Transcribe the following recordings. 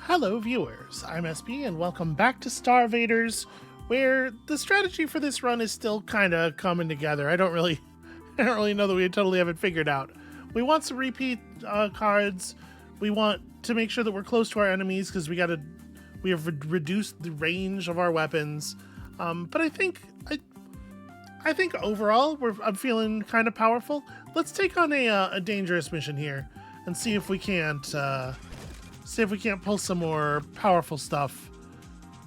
Hello viewers, I'm SB and welcome back to StarVaders, where the strategy for this run is still kind of coming together. I don't really know that we totally have it figured out. We want some repeat cards. We want to make sure that we're close to our enemies because we have reduced the range of our weapons. But I think overall I'm feeling kind of powerful. Let's take on a dangerous mission here and see if we can't pull some more powerful stuff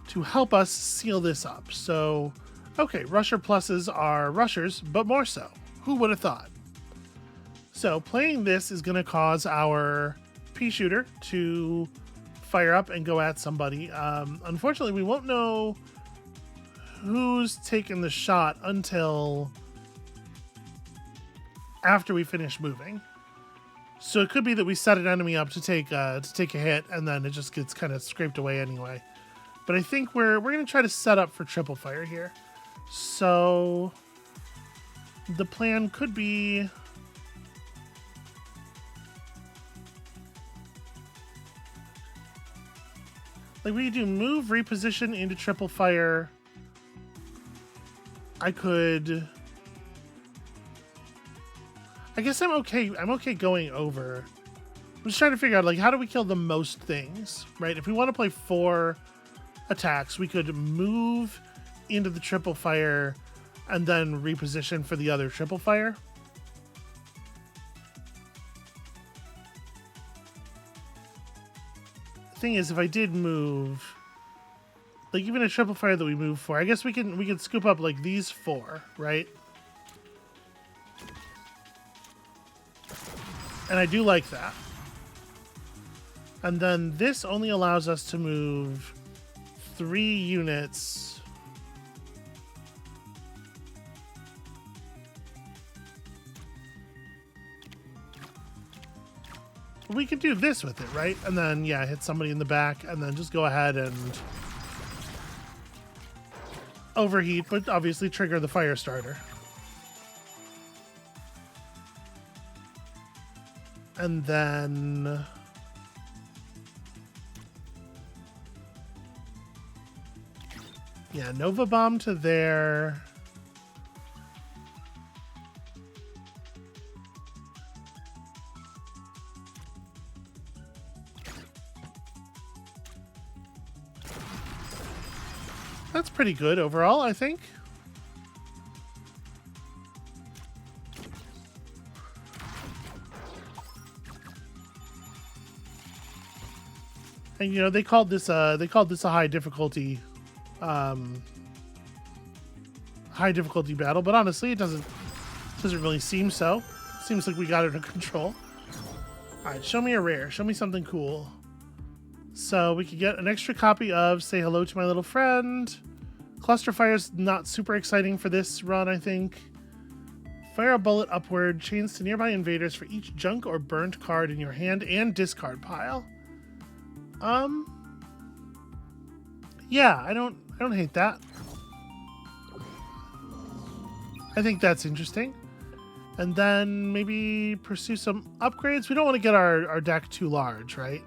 to help us seal this up. So, okay, Rusher pluses are rushers, but more so. Who would have thought? So playing this is going to cause our pea shooter to fire up and go at somebody. Unfortunately, we won't know who's taken the shot until after we finish moving. So it could be that we set an enemy up to take a hit, and then it just gets kind of scraped away anyway. But I think we're going to try to set up for triple fire here. So the plan could be like we do move, reposition into triple fire. I guess I'm okay going over. I'm just trying to figure out, like, how do we kill the most things, right? If we want to play 4 attacks, we could move into the triple fire and then reposition for the other triple fire. The thing is, if I did move, like, even a triple fire that we move for, I guess we can scoop up, like, these 4, right? And I do like that. And then this only allows us to move 3 units. We could do this with it, right? And then, yeah, hit somebody in the back and then just go ahead and overheat, but obviously trigger the fire starter. And then yeah, Nova Bomb to there. That's pretty good overall, I think. And you know, they called this a high difficulty battle, but honestly, it doesn't really seem so. It seems like we got it under control. All right, show me a rare. Show me something cool. So we could get an extra copy of Say Hello to My Little Friend. Cluster Fire's not super exciting for this run, I think. Fire a bullet upward, chains to nearby invaders for each junk or burnt card in your hand and discard pile. Yeah, I don't hate that. I think that's interesting. And then maybe pursue some upgrades. We don't want to get our deck too large, right?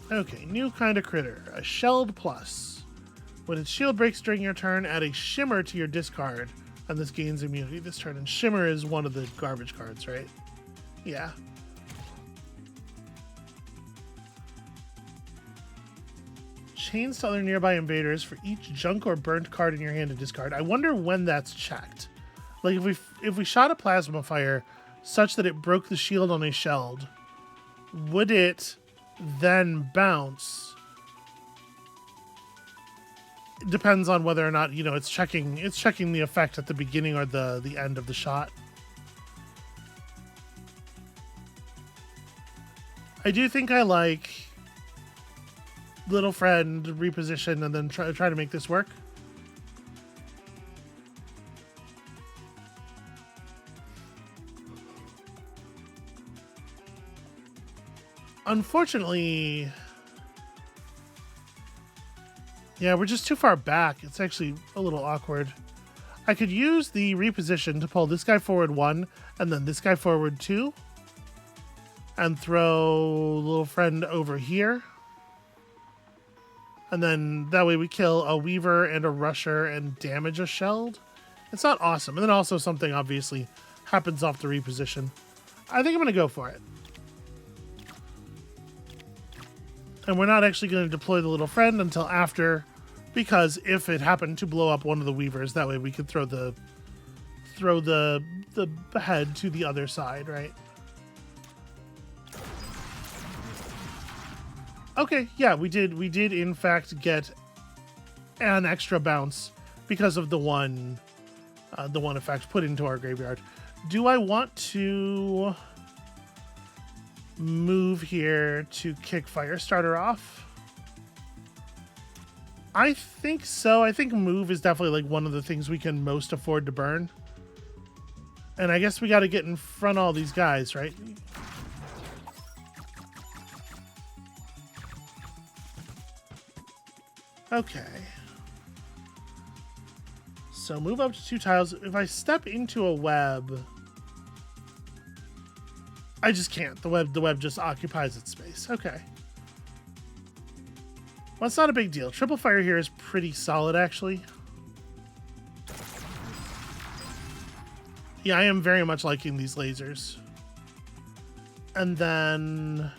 Okay, new kind of critter. A shelled plus. When its shield breaks during your turn, add a shimmer to your discard, and this gains immunity this turn. And shimmer is one of the garbage cards, right? Yeah. Chains to other nearby invaders for each junk or burnt card in your hand to discard. I wonder when that's checked. Like if we shot a plasma fire such that it broke the shield on a shelled, would it then bounce? It depends on whether or not, you know, it's checking the effect at the beginning or the end of the shot. I do think I like Little Friend reposition and then try to make this work. Unfortunately, yeah, we're just too far back. It's actually a little awkward. I could use the reposition to pull this guy forward 1 and then this guy forward 2 and throw little friend over here. And then that way we kill a weaver and a rusher and damage a shelled. It's not awesome. And then also something obviously happens off the reposition. I think I'm going to go for it. And we're not actually going to deploy the little friend until after, because if it happened to blow up one of the weavers, that way we could throw the head to the other side, right? Okay, yeah, we did in fact get an extra bounce because of the one effect put into our graveyard. Do I want to move here to kick Firestarter off? I think so. I think move is definitely like one of the things we can most afford to burn. And I guess we got to get in front of all these guys, right? Okay. So move up to 2 tiles. If I step into a web, I just can't. The web just occupies its space. Okay. Well, it's not a big deal. Triple fire here is pretty solid, actually. Yeah, I am very much liking these lasers. And then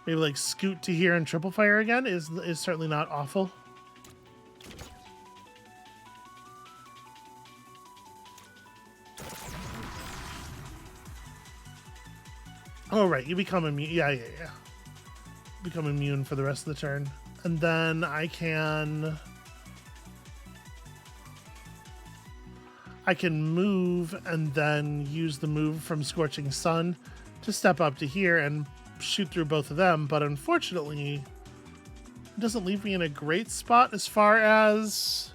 maybe like scoot to here and triple fire again is certainly not awful. Oh, right. You become immune. Yeah. Become immune for the rest of the turn. And then I can move and then use the move from Scorching Sun to step up to here and shoot through both of them. But unfortunately, it doesn't leave me in a great spot as far as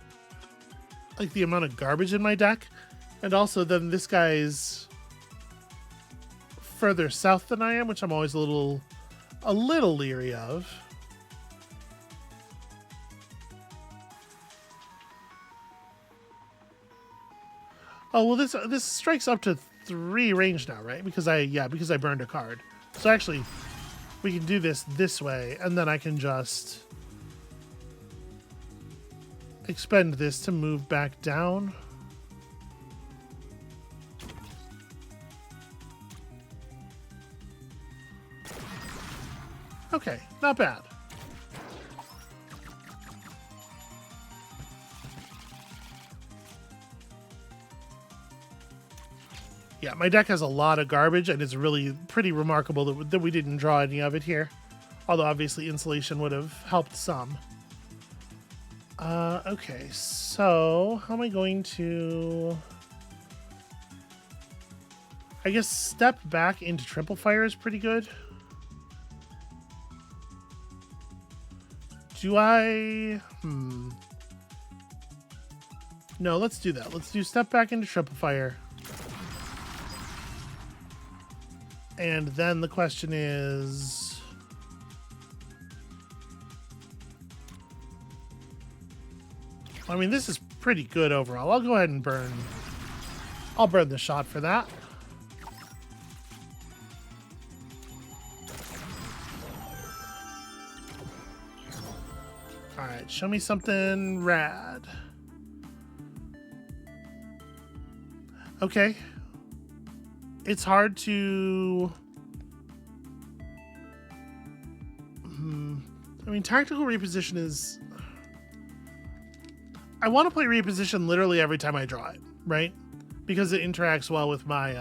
like the amount of garbage in my deck. And also then this guy's further south than I am, which I'm always a little leery of. Oh, well, this strikes up to 3 range now, right? Because I burned a card. So actually, we can do this way, and then I can just expend this to move back down. Okay, not bad. Yeah, my deck has a lot of garbage, and it's really pretty remarkable that we didn't draw any of it here. Although, obviously, insulation would have helped some. Okay, so how am I going to... I guess step back into triple fire is pretty good. Do I... No, let's do that. Let's do step back into triple fire. And then the question is... I mean, this is pretty good overall. I'll go ahead and burn... I'll burn the shot for that. Alright, show me something rad. Okay. It's hard to... I mean, tactical reposition is... I want to play reposition literally every time I draw it, right? Because it interacts well with my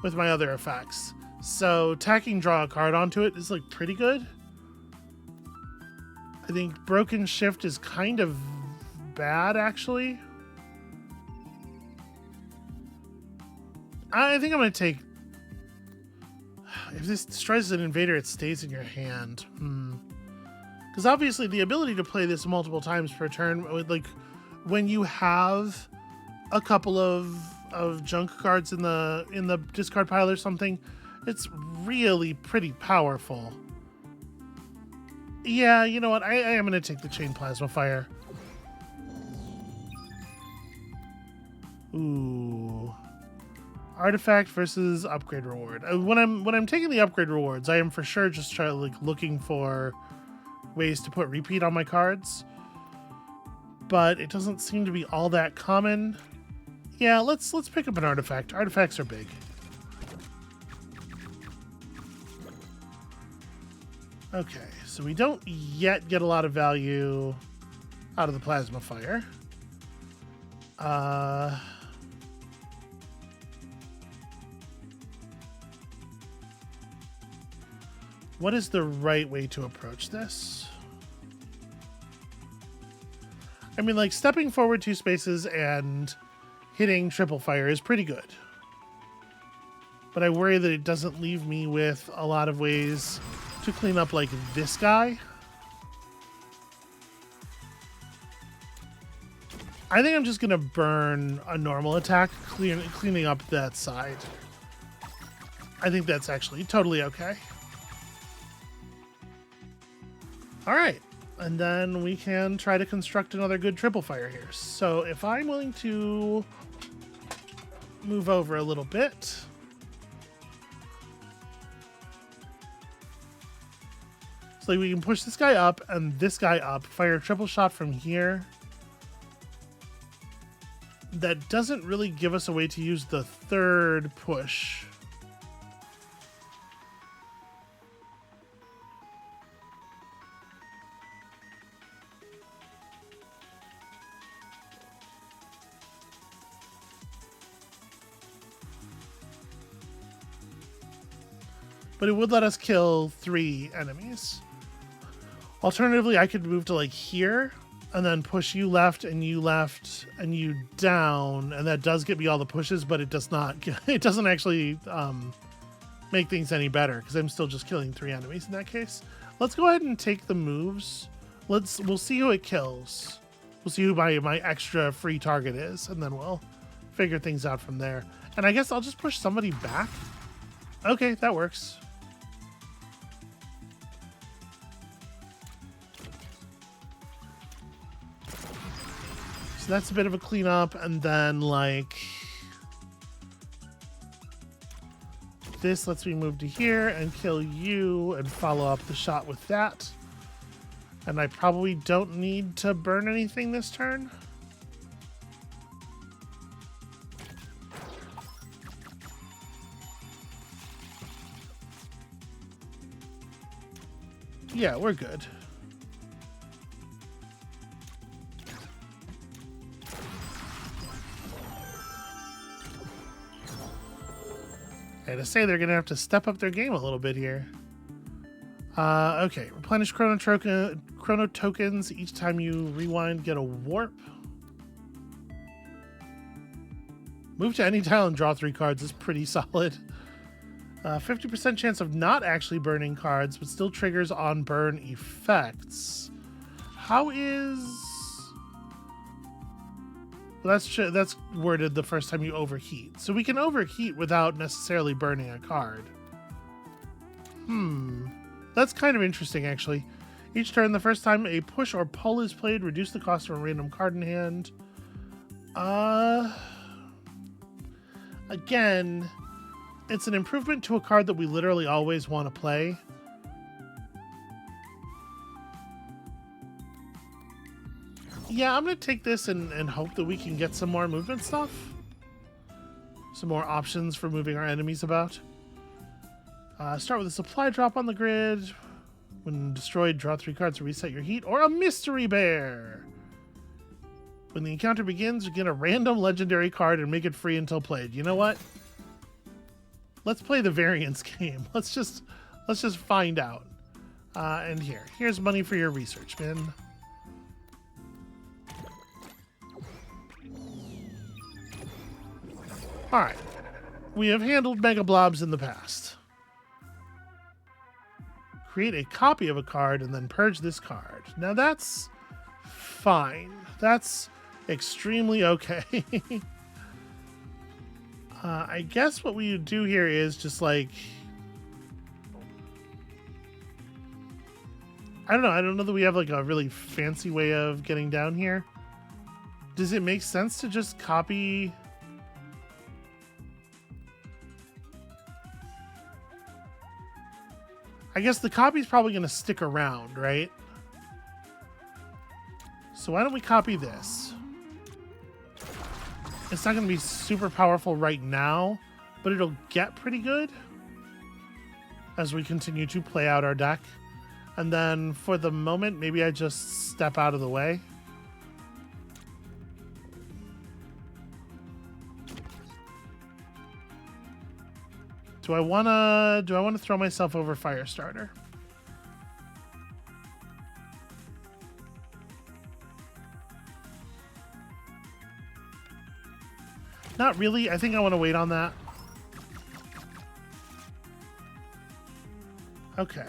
other effects. So tacking draw a card onto it is like pretty good. I think Broken Shift is kind of bad, actually. I think I'm going to take... If this destroys an invader, it stays in your hand. Because obviously the ability to play this multiple times per turn, like when you have a couple of junk cards in the discard pile or something, it's really pretty powerful. Yeah, you know what? I am going to take the Chain Plasma Fire. Ooh. Artifact versus upgrade reward. When I'm taking the upgrade rewards, I am for sure just looking for ways to put repeat on my cards. But it doesn't seem to be all that common. Yeah, let's pick up an artifact. Artifacts are big. Okay, so we don't yet get a lot of value out of the plasma fire. What is the right way to approach this? I mean, like, stepping forward 2 spaces and hitting triple fire is pretty good. But I worry that it doesn't leave me with a lot of ways to clean up, like, this guy. I think I'm just going to burn a normal attack, cleaning up that side. I think that's actually totally okay. All right. And then we can try to construct another good triple fire here. So if I'm willing to move over a little bit. So we can push this guy up and this guy up, fire a triple shot from here. That doesn't really give us a way to use the third push. But it would let us kill 3 enemies. Alternatively, I could move to like here and then push you left and you down, and that does get me all the pushes, but it does not. It doesn't actually make things any better because I'm still just killing 3 enemies in that case. Let's go ahead and take the moves. We'll see who it kills. We'll see who my extra free target is, and then we'll figure things out from there. And I guess I'll just push somebody back. Okay, that works. So that's a bit of a cleanup, and then like this lets me move to here and kill you and follow up the shot with that. And I probably don't need to burn anything this turn. Yeah, we're good. I had to say they're going to have to step up their game a little bit here. Okay, replenish chrono tokens. Each time you rewind, get a warp. Move to any tile and draw 3 cards is pretty solid. 50% chance of not actually burning cards, but still triggers on burn effects. How is... Well, that's worded the first time you overheat. So we can overheat without necessarily burning a card. That's kind of interesting, actually. Each turn, the first time a push or pull is played, reduce the cost of a random card in hand. Again, it's an improvement to a card that we literally always want to play. Yeah, I'm going to take this and hope that we can get some more movement stuff. Some more options for moving our enemies about. Start with a supply drop on the grid. When destroyed, draw 3 cards to reset your heat. Or a mystery bear. When the encounter begins, you get a random legendary card and make it free until played. You know what? Let's play the variance game. Let's just find out. And here's money for your research, man. All right, we have handled Mega Blobs in the past. Create a copy of a card and then purge this card. Now that's fine. That's extremely okay. I guess what we do here is just like... I don't know that we have like a really fancy way of getting down here. Does it make sense to just copy I guess the copy's probably going to stick around, right? So why don't we copy this? It's not going to be super powerful right now, but it'll get pretty good as we continue to play out our deck. And then for the moment, maybe I just step out of the way. Do I wanna throw myself over Firestarter? Not really. I think I want to wait on that. Okay.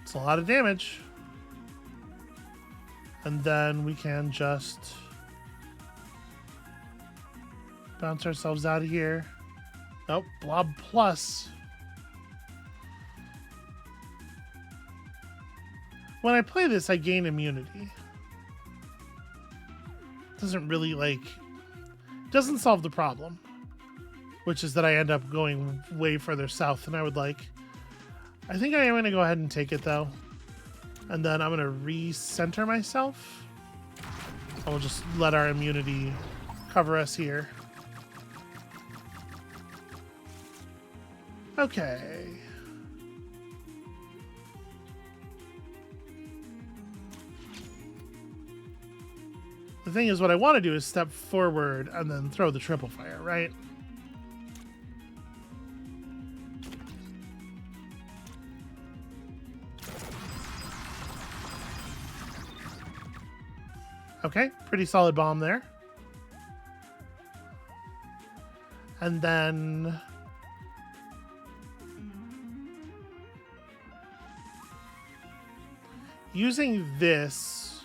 It's a lot of damage. And then we can just bounce ourselves out of here. Nope, Blob Plus. When I play this, I gain immunity. Doesn't really, like... Doesn't solve the problem. Which is that I end up going way further south than I would like. I think I am going to go ahead and take it, though. And then I'm going to recenter myself. I will just let our immunity cover us here. Okay. The thing is, what I want to do is step forward and then throw the triple fire, right? Okay, pretty solid bomb there. And then... using this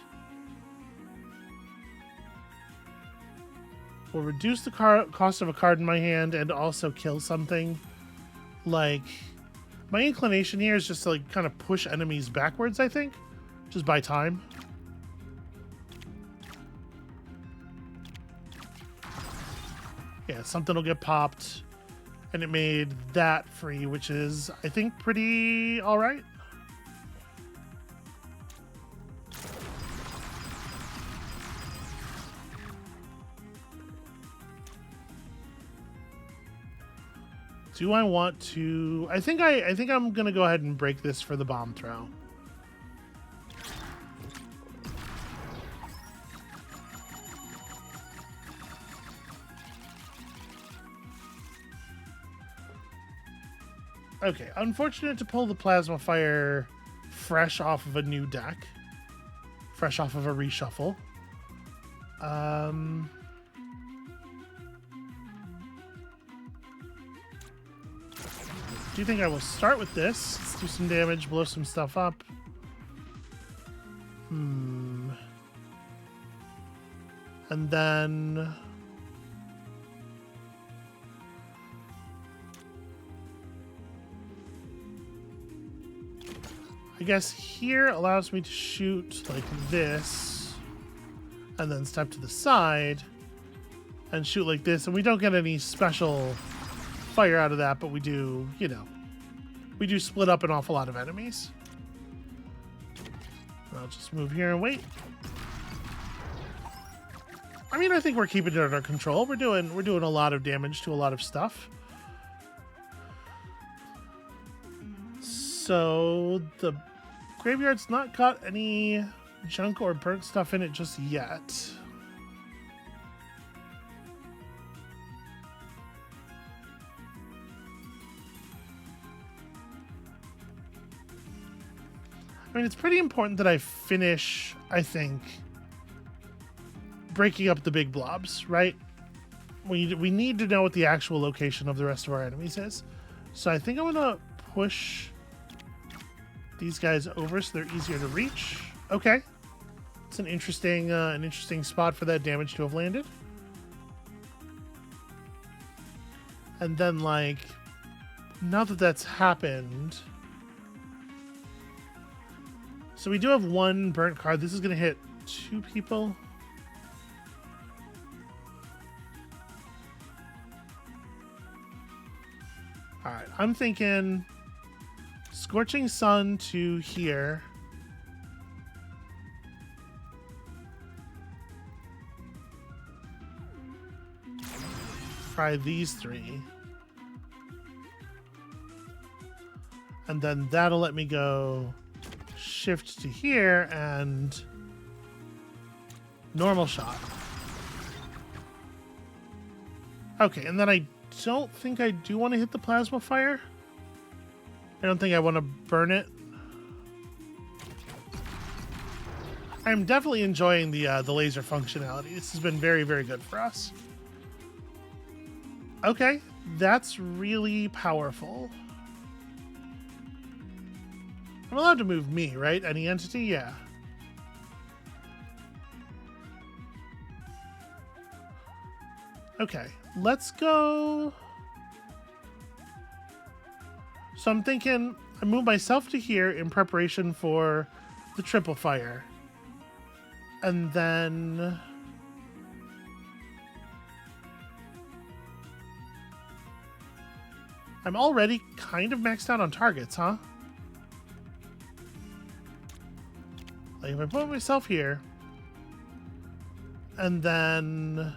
will reduce the cost of a card in my hand and also kill something. Like, my inclination here is just to, like, kind of push enemies backwards, I think. Just by time. Yeah, something will get popped, and it made that free, which is, I think, pretty alright. Do I want to... I think I'm gonna go ahead and break this for the bomb throw. Okay, unfortunate to pull the Plasma Fire fresh off of a new deck. Fresh off of a reshuffle. Do you think I will start with this? Let's do some damage, blow some stuff up. And then... I guess here allows me to shoot like this and then step to the side and shoot like this, and we don't get any special fire out of that, but we do, you know, we do split up an awful lot of enemies. I'll just move here and wait. I mean, I think we're keeping it under control. We're doing a lot of damage to a lot of stuff. So the graveyard's not got any junk or burnt stuff in it just yet. I mean, it's pretty important that I finish, I think, breaking up the big blobs, right? We need to know what the actual location of the rest of our enemies is. So I think I'm going to push these guys over so they're easier to reach. Okay. It's an interesting spot for that damage to have landed. And then, like, now that that's happened... So we do have one burnt card. This is going to hit 2 people. right, I'm thinking Scorching Sun to here. Try these 3. And then that'll let me go shift to here and normal shot. Okay, and then I don't think I do want to hit the plasma fire. I don't think I want to burn it. I'm definitely enjoying the laser functionality. This has been very, very good for us. Okay, that's really powerful. I'm allowed to move me, right? Any entity? Yeah. Okay, let's go. So I'm thinking I move myself to here in preparation for the triple fire. And then I'm already kind of maxed out on targets, huh? Like if I put myself here, and then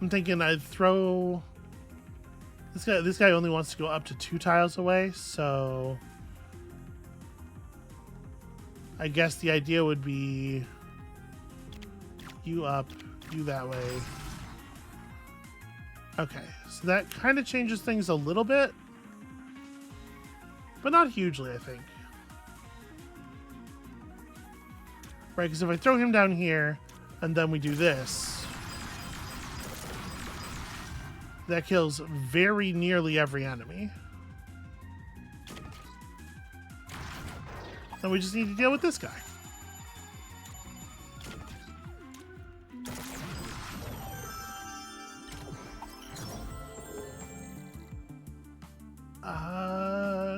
I'm thinking I'd throw this guy only wants to go up to 2 tiles away, so I guess the idea would be you up, you that way. Okay, so that kind of changes things a little bit, but not hugely, I think. Right, because if I throw him down here, and then we do this, that kills very nearly every enemy. Then we just need to deal with this guy.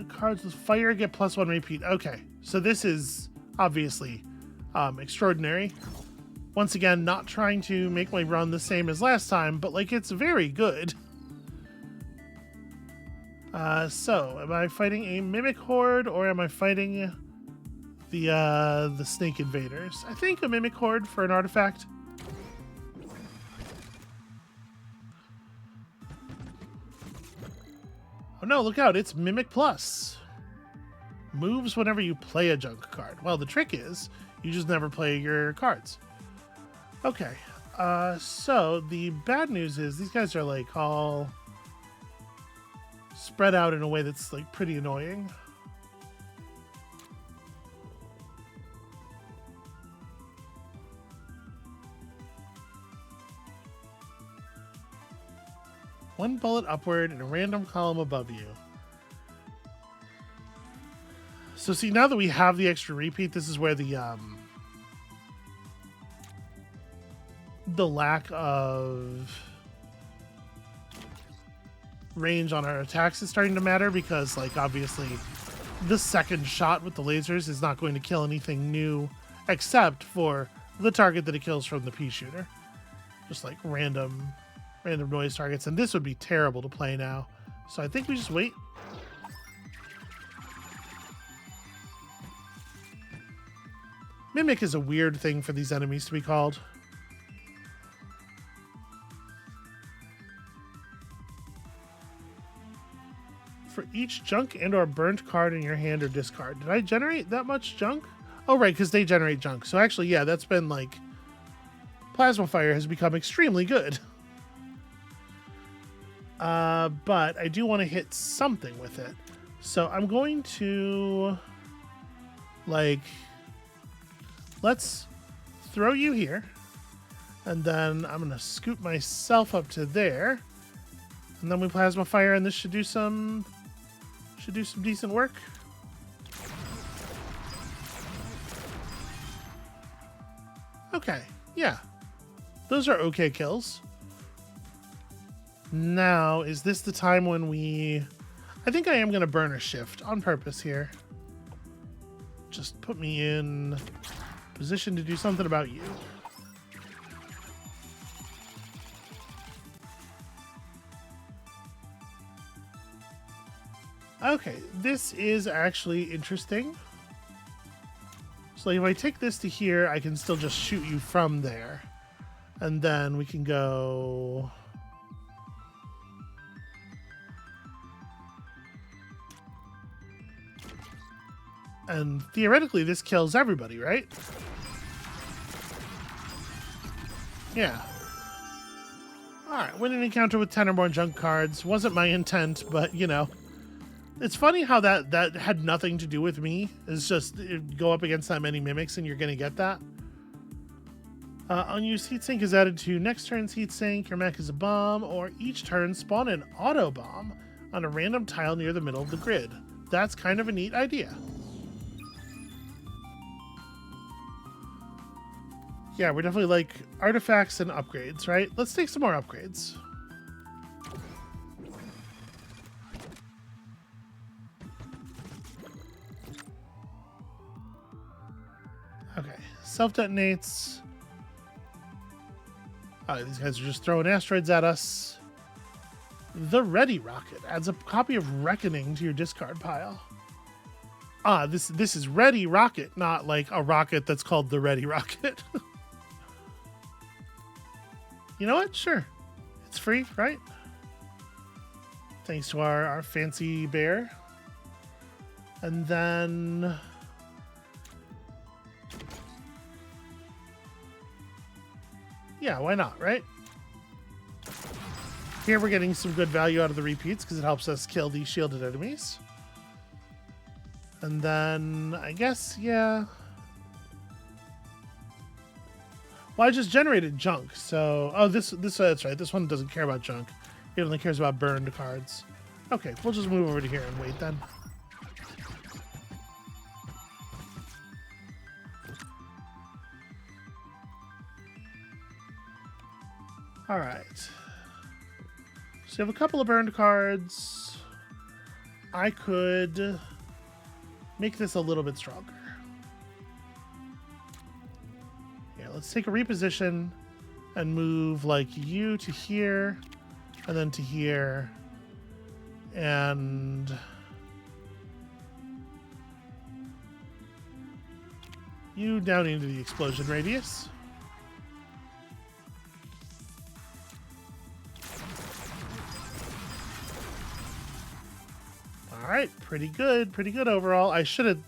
Cards with fire get +1 repeat. Okay, so this is obviously extraordinary. Once again, not trying to make my run the same as last time, but like it's very good. So am I fighting a mimic horde or am I fighting the snake invaders? I think a mimic horde for an artifact. Oh no, look out, it's Mimic Plus. Moves whenever you play a junk card. Well, the trick is, you just never play your cards. Okay, so the bad news is these guys are like all spread out in a way that's like pretty annoying. One bullet upward in a random column above you. So see, now that we have the extra repeat, this is where the lack of range on our attacks is starting to matter, because like obviously the second shot with the lasers is not going to kill anything new except for the target that it kills from the pea shooter. Just like random noise targets, and this would be terrible to play now. So I think we just wait. Mimic is a weird thing for these enemies to be called. For each junk and or burnt card in your hand or discard. Did I generate that much junk? Oh, right, because they generate junk. So actually, yeah, that's been like... Plasma Fire has become extremely good. But I do want to hit something with it. So I'm going to... like... Let's throw you here. And then I'm going to scoot myself up to there. And then we Plasma Fire, and this should do some decent work. Okay, yeah. Those are okay kills. Now, is this the time when we... I think I am going to burn a shift on purpose here. Just put me in position to do something about you. Okay, this is actually interesting. So like if I take this to here, I can still just shoot you from there. And then we can go... And theoretically, this kills everybody, right? Yeah. Alright, win an encounter with 10 or more junk cards. Wasn't my intent, but, you know. It's funny how that had nothing to do with me. It's just go up against that many mimics and you're going to get that. Unused heatsink is added to next turn's heatsink. Your mech is a bomb, or each turn spawn an auto bomb on a random tile near the middle of the grid. That's kind of a neat idea. Yeah, we're definitely like artifacts and upgrades, right? Let's take some more upgrades. Okay, self-detonates. Oh, these guys are just throwing asteroids at us. The Ready Rocket adds a copy of Reckoning to your discard pile. Ah, this is Ready Rocket, not like a rocket that's called the Ready Rocket. You know what? Sure. It's free, right? Thanks to our fancy bear. And then... yeah, why not, right? Here we're getting some good value out of the repeats because it helps us kill these shielded enemies. And then, I guess, yeah... well, I just generated junk, so... oh, that's right. This one doesn't care about junk. It only cares about burned cards. Okay, we'll just move over to here and wait then. Alright. So you have a couple of burned cards. I could make this a little bit stronger. Let's take a reposition and move like you to here and then to here and you down into the explosion radius. All right, pretty good overall. I should have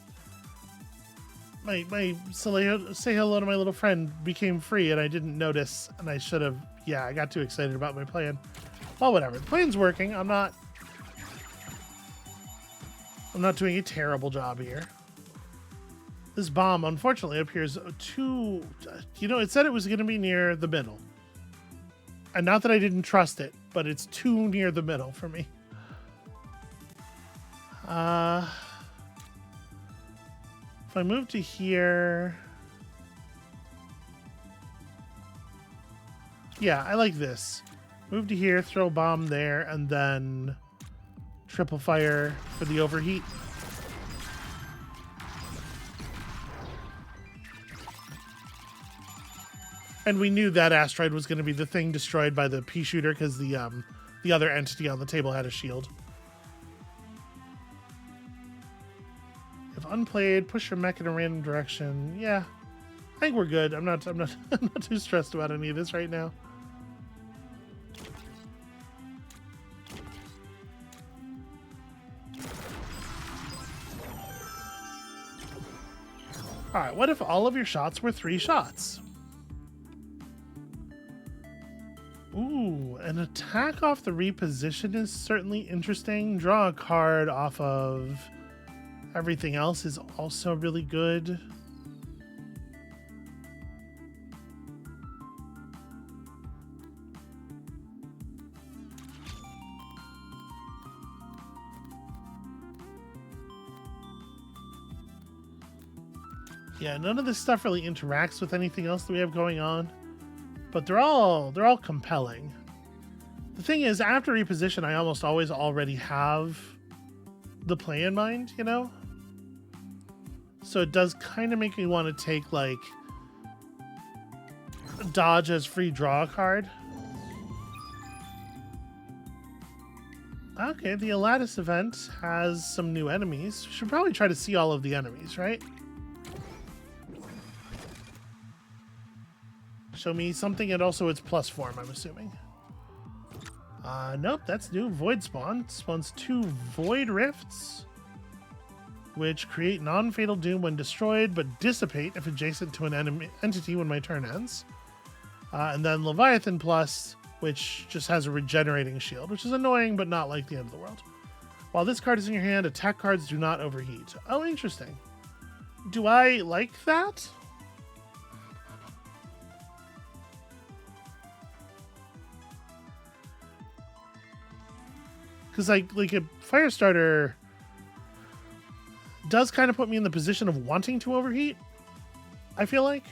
my say hello to my little friend became free and I didn't notice and I should have. Yeah, I got too excited about my plan. Well, whatever. The plan's working. I'm not doing a terrible job here. This bomb, unfortunately, appears too... you know, it said it was going to be near the middle. And not that I didn't trust it, but it's too near the middle for me. If I move to here... yeah, I like this. Move to here, throw a bomb there, and then triple fire for the overheat. And we knew that asteroid was going to be the thing destroyed by the pea shooter because the other entity on the table had a shield. If unplayed, push your mech in a random direction. Yeah, I think we're good. I'm not I'm not too stressed about any of this right now. All right, what if all of your shots were 3 shots? Ooh, an attack off the reposition is certainly interesting. Draw a card off of everything else is also really good. Yeah, none of this stuff really interacts with anything else that we have going on, but they're all compelling. The thing is, after reposition, I almost always already have the play in mind, you know? So it does kind of make me want to take, like, dodge as free draw a card. Okay, the Aladdis event has some new enemies. We should probably try to see all of the enemies, right? Show me something and also its plus form, I'm assuming. Nope, that's new. Void spawn. Spawns 2 void rifts, which create non-fatal doom when destroyed, but dissipate if adjacent to an entity when my turn ends. And then Leviathan plus, which just has a regenerating shield, which is annoying, but not like the end of the world. While this card is in your hand, attack cards do not overheat. Oh, interesting. Do I like that? Because like a Firestarter does kind of put me in the position of wanting to overheat, I feel like.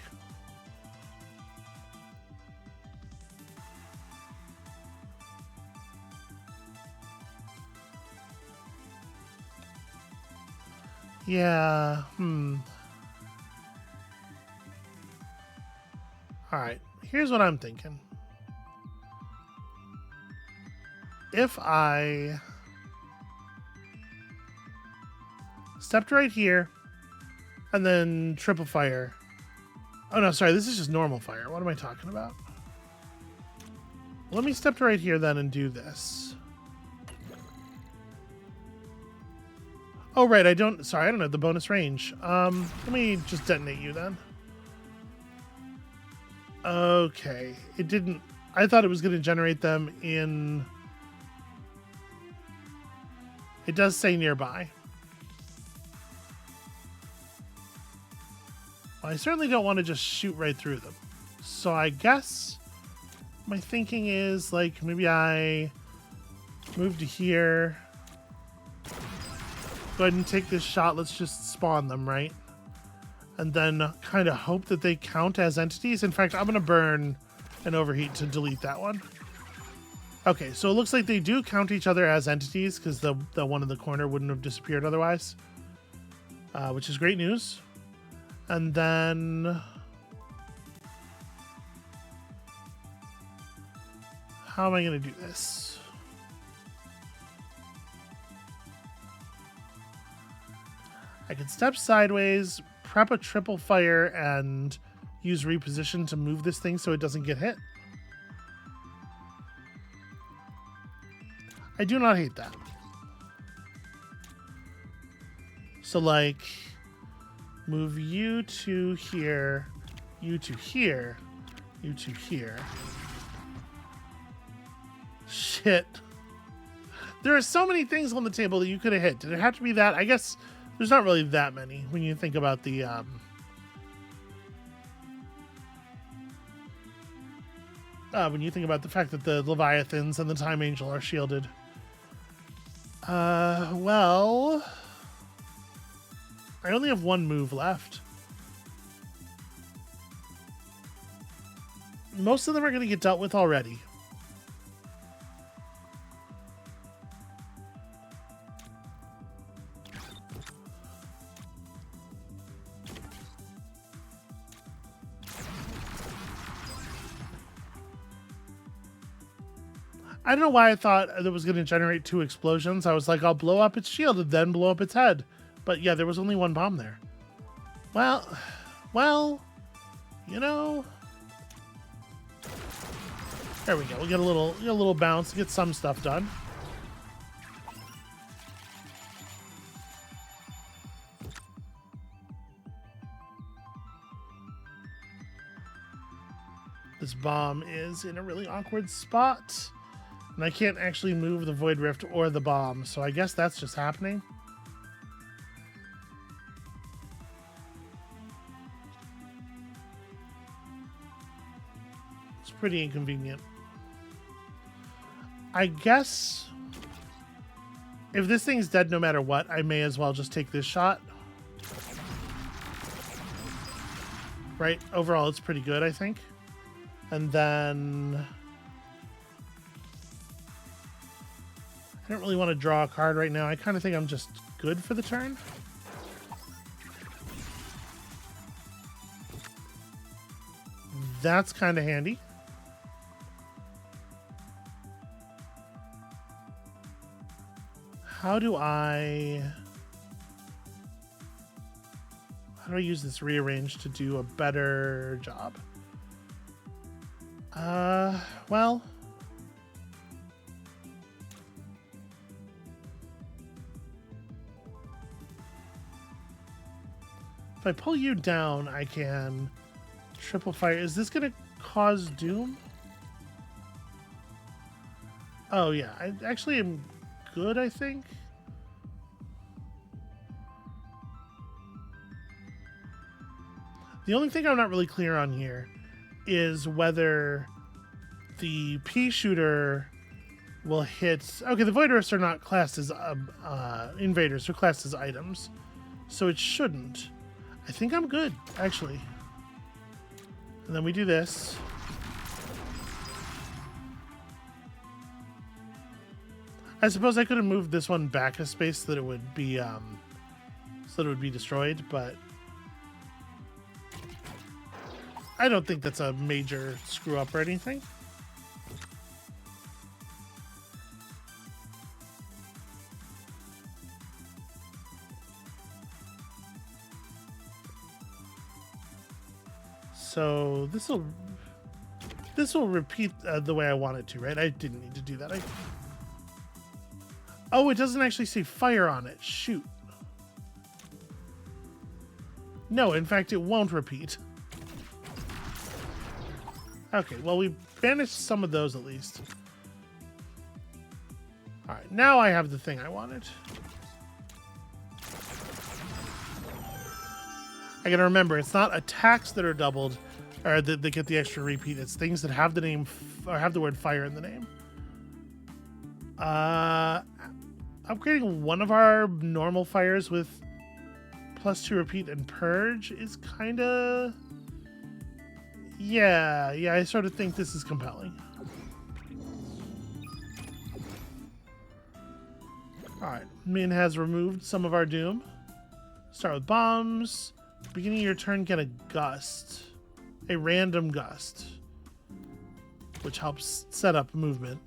Yeah, Alright, here's what I'm thinking. If I stepped right here and then triple fire. Oh no, sorry, this is just normal fire. What am I talking about? Let me step right here then and do this. Oh right, I don't have the bonus range. Let me just detonate you then. Okay, it didn't. I thought it was going to generate them in. It does say nearby. Well, I certainly don't want to just shoot right through them. So I guess my thinking is like maybe I move to here. Go ahead and take this shot. Let's just spawn them, right? And then kind of hope that they count as entities. In fact, I'm going to burn an overheat to delete that one. Okay, so it looks like they do count each other as entities because the one in the corner wouldn't have disappeared otherwise, which is great news. And then how am I going to do this? I can step sideways, prep a triple fire, and use reposition to move this thing so it doesn't get hit. I do not hate that. So like, move you to here, you to here, you to here. Shit. There are so many things on the table that you could have hit. Did it have to be that? I guess there's not really that many when you think about the when you think about the fact that the Leviathans and the Time Angel are shielded. Well, I only have one move left. Most of them are going to get dealt with already. I don't know why I thought it was going to generate 2 explosions. I was like, I'll blow up its shield and then blow up its head. But yeah, there was only 1 bomb there. Well, you know. There we go. We get a little bounce, get some stuff done. This bomb is in a really awkward spot. And I can't actually move the Void Rift or the bomb, so I guess that's just happening. It's pretty inconvenient. I guess if this thing's dead no matter what, I may as well just take this shot. Right? Overall, it's pretty good, I think. And then I don't really want to draw a card right now. I kind of think I'm just good for the turn. That's kind of handy. How do I use this rearrange to do a better job? Well, if I pull you down, I can triple fire. Is this gonna cause doom? Oh yeah, I actually am good, I think. The only thing I'm not really clear on here is whether the pea shooter will hit. Okay, the voiders are not classed as invaders; they're classed as items, so it shouldn't. I think I'm good, actually. And then we do this. I suppose I could have moved this one back a space so that it would be destroyed, but I don't think that's a major screw up or anything. So this will repeat the way I want it to, right? I didn't need to do that. Oh, it doesn't actually say fire on it. Shoot. No, in fact, it won't repeat. Okay, well, we banished some of those at least. All right, now I have the thing I wanted. I gotta remember, it's not attacks that are doubled, or that get the extra repeat. It's things that have the name, or have the word fire in the name. Upgrading one of our normal fires with +2 repeat and purge is kind of... Yeah, I sort of think this is compelling. Alright, Min has removed some of our doom. Start with bombs. Beginning of your turn, get a gust. A random gust. Which helps set up movement.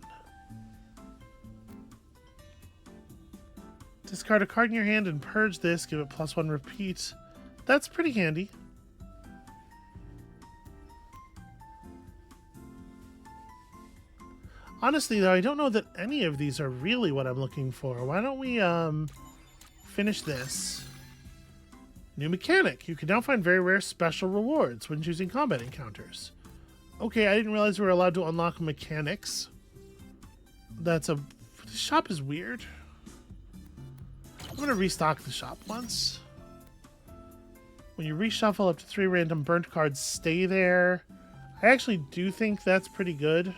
Discard a card in your hand and purge this. Give it +1 repeat. That's pretty handy. Honestly, though, I don't know that any of these are really what I'm looking for. Why don't we finish this? New mechanic. You can now find very rare special rewards when choosing combat encounters. Okay, I didn't realize we were allowed to unlock mechanics. This shop is weird. I'm going to restock the shop once. When you reshuffle, up to 3 random burnt cards stay there. I actually do think that's pretty good.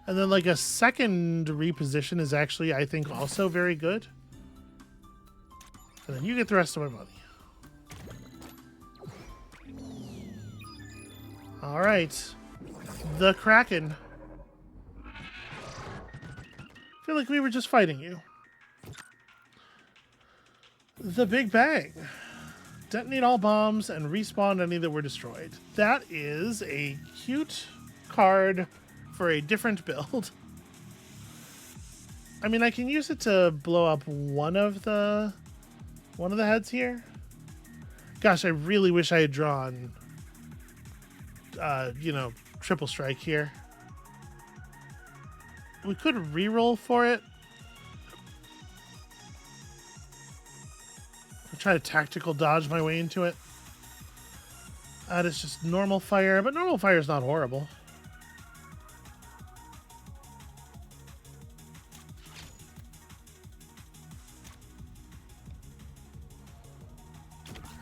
And then like a second reposition is actually, I think, also very good. And then you get the rest of my money. All right. The Kraken. I feel like we were just fighting you. The Big Bang. Detonate all bombs and respawn any that were destroyed. That is a cute card for a different build. I mean, I can use it to blow up one of the heads here. Gosh, I really wish I had drawn, triple strike here. We could reroll for it. I'll try to tactical dodge my way into it. That is just normal fire, but normal fire is not horrible.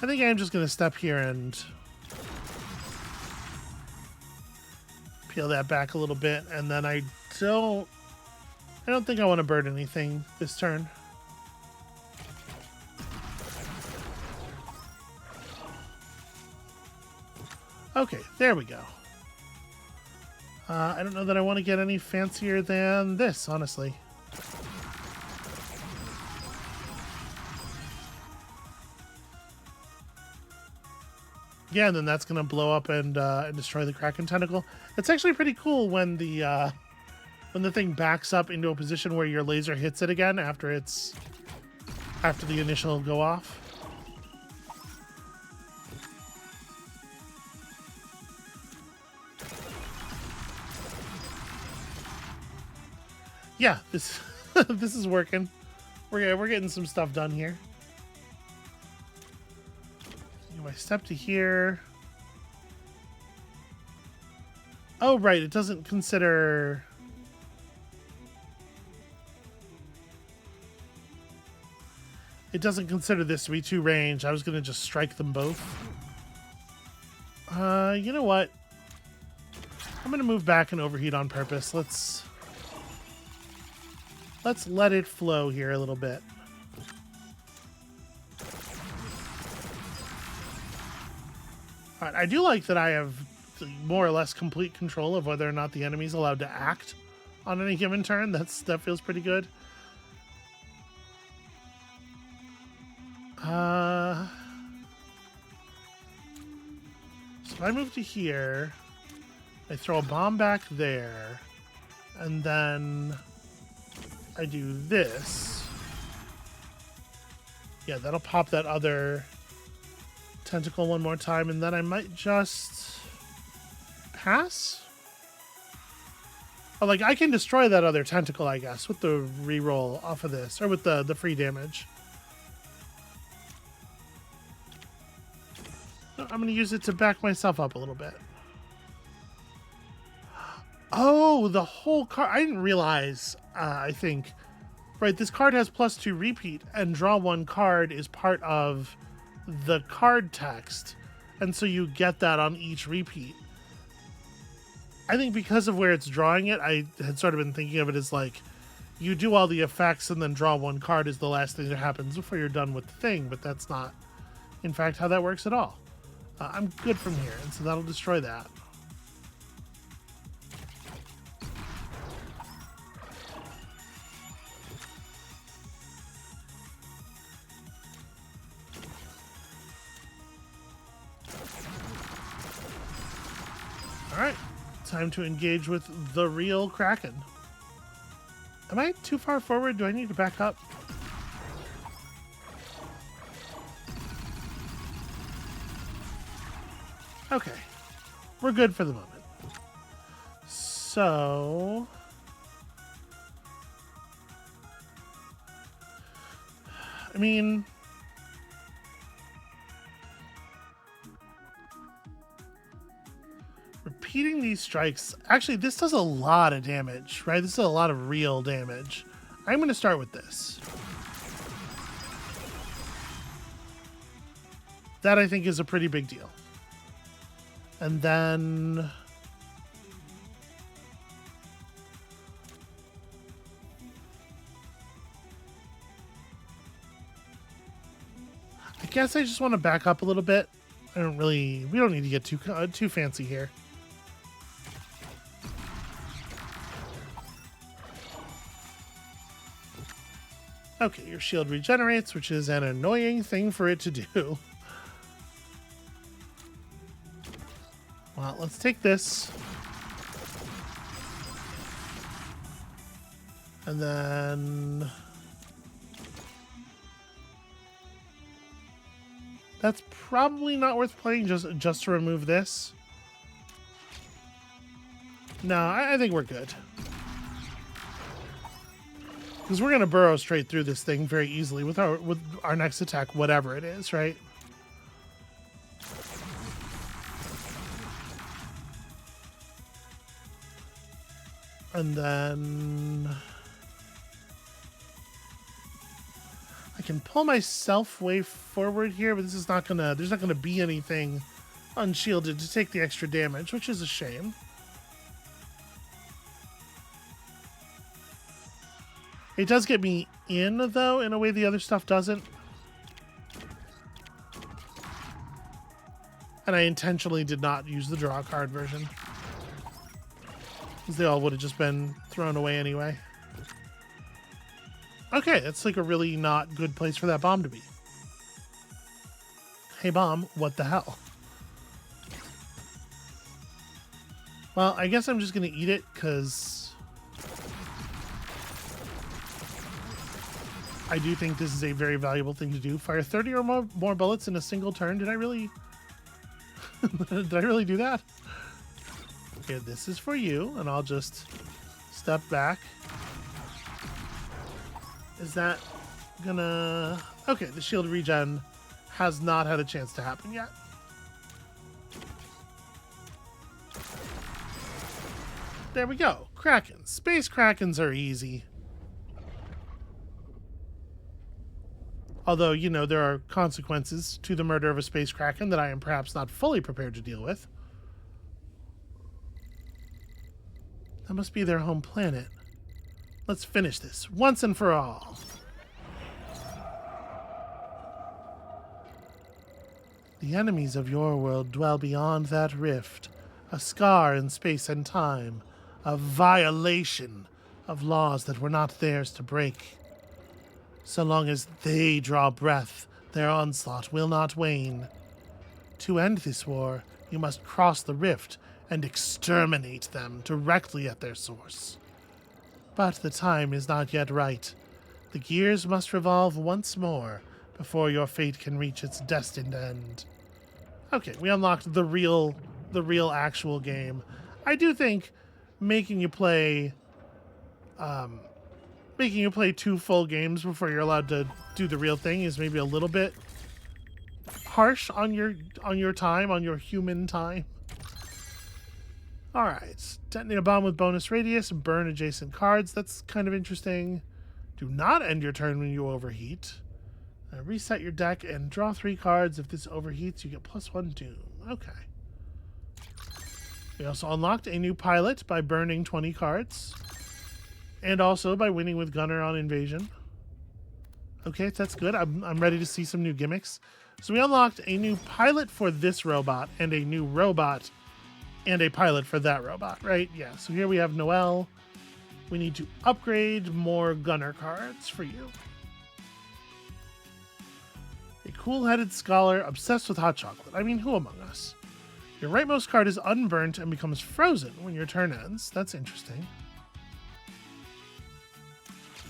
I think I'm just going to step here and peel that back a little bit, and then I don't think I want to burn anything this turn. Okay, there we go. I don't know that I want to get any fancier than this, honestly. Yeah, and then that's going to blow up and destroy the Kraken tentacle. It's actually pretty cool when the when the thing backs up into a position where your laser hits it again after the initial go off. Yeah, this this is working. We're getting some stuff done here. If I step to here. Oh, right. It doesn't consider. It doesn't consider this to be 2 range. I was going to just strike them both. You know what? I'm going to move back and overheat on purpose. Let's let it flow here a little bit. All right, I do like that I have more or less complete control of whether or not the enemy's allowed to act on any given turn. That feels pretty good. So if I move to here, I throw a bomb back there, and then I do this. Yeah, that'll pop that other tentacle one more time, and then I might just pass? Oh, like, I can destroy that other tentacle, I guess, with the reroll off of this, or with the free damage. I'm going to use it to back myself up a little bit. Oh, the whole card. I didn't realize, I think. Right, this card has +2 repeat, and draw 1 card is part of the card text. And so you get that on each repeat. I think because of where it's drawing it, I had sort of been thinking of it as like, you do all the effects and then draw 1 card is the last thing that happens before you're done with the thing, but that's not, in fact, how that works at all. I'm good from here, and so that'll destroy that. Alright, time to engage with the real Kraken. Am I too far forward? Do I need to back up? Okay, we're good for the moment. So, I mean, repeating these strikes, actually this does a lot of damage, right? This is a lot of real damage. I'm going to start with this. That I think is a pretty big deal. And then I guess I just want to back up a little bit. We don't need to get too fancy here. Okay, your shield regenerates, which is an annoying thing for it to do. Well, let's take this. And then that's probably not worth playing just to remove this. No, I think we're good. Because we're going to burrow straight through this thing very easily with our next attack, whatever it is, right? And then I can pull myself way forward here, but this is not gonna, there's not gonna be anything unshielded to take the extra damage, which is a shame. It does get me in, though, in a way the other stuff doesn't. And I intentionally did not use the draw card version, because they all would have just been thrown away anyway. Okay, that's like a really not good place for that bomb to be. Hey bomb, what the hell? Well, I guess I'm just gonna eat it, because I do think this is a very valuable thing to do. Fire 30 or more bullets in a single turn. Did I really... Did I really do that? Here, this is for you, and I'll just step back. Is that gonna... Okay, the shield regen has not had a chance to happen yet. There we go. Krakens. Space Krakens are easy. Although, you know, there are consequences to the murder of a space kraken that I am perhaps not fully prepared to deal with. That must be their home planet. Let's finish this once and for all. The enemies of your world dwell beyond that rift, a scar in space and time, a violation of laws that were not theirs to break. So long as they draw breath, their onslaught will not wane. To end this war, you must cross the rift and exterminate them directly at their source. But the time is not yet right. The gears must revolve once more before your fate can reach its destined end. Okay, we unlocked the real actual game. I do think making you play 2 full games before you're allowed to do the real thing is maybe a little bit harsh on your time, on your human time. All right, detonate a bomb with bonus radius and burn adjacent cards. That's kind of interesting. Do not end your turn when you overheat. Reset your deck and draw 3 cards. If this overheats, you get +1 doom. Okay. We also unlocked a new pilot by burning 20 cards. And also by winning with Gunner on Invasion. Okay, that's good. I'm ready to see some new gimmicks. So we unlocked a new pilot for this robot and a new robot and a pilot for that robot, right? Yeah, so here we have Noelle. We need to upgrade more Gunner cards for you. A cool-headed scholar obsessed with hot chocolate. I mean, who among us? Your rightmost card is unburnt and becomes frozen when your turn ends. That's interesting.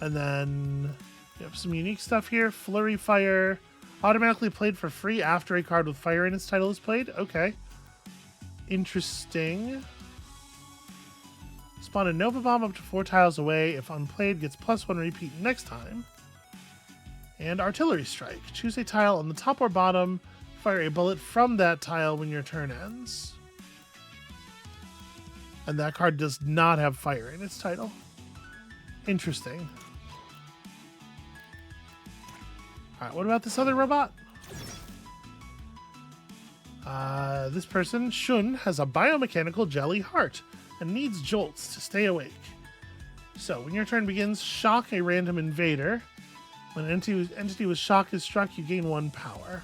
And then we have some unique stuff here. Flurry Fire. Automatically played for free after a card with fire in its title is played. Okay. Interesting. Spawn a Nova Bomb up to 4 tiles away. If unplayed, gets +1 repeat next time. And Artillery Strike. Choose a tile on the top or bottom. Fire a bullet from that tile when your turn ends. And that card does not have fire in its title. Interesting. Alright, what about this other robot? This person, Shun, has a biomechanical jelly heart and needs jolts to stay awake. So, when your turn begins, shock a random invader. When an entity with shock is struck, you gain 1 power.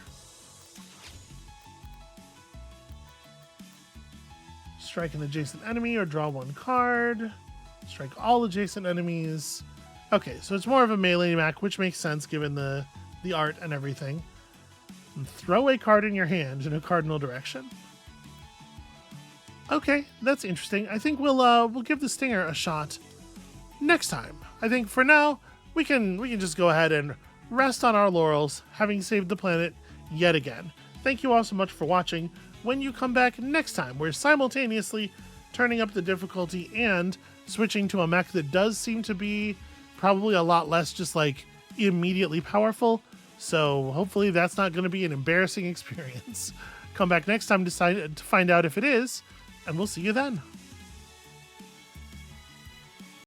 Strike an adjacent enemy or draw 1 card. Strike all adjacent enemies. Okay, so it's more of a melee mech, which makes sense given the art and everything. And throw a card in your hand in a cardinal direction. Okay, that's interesting. I think we'll give the Stinger a shot next time. I think for now we can just go ahead and rest on our laurels, having saved the planet yet again. Thank you all so much for watching. When you come back next time, we're simultaneously turning up the difficulty and switching to a mech that does seem to be probably a lot less just like immediately powerful. So hopefully that's not going to be an embarrassing experience. Come back next time to find out if it is, and we'll see you then.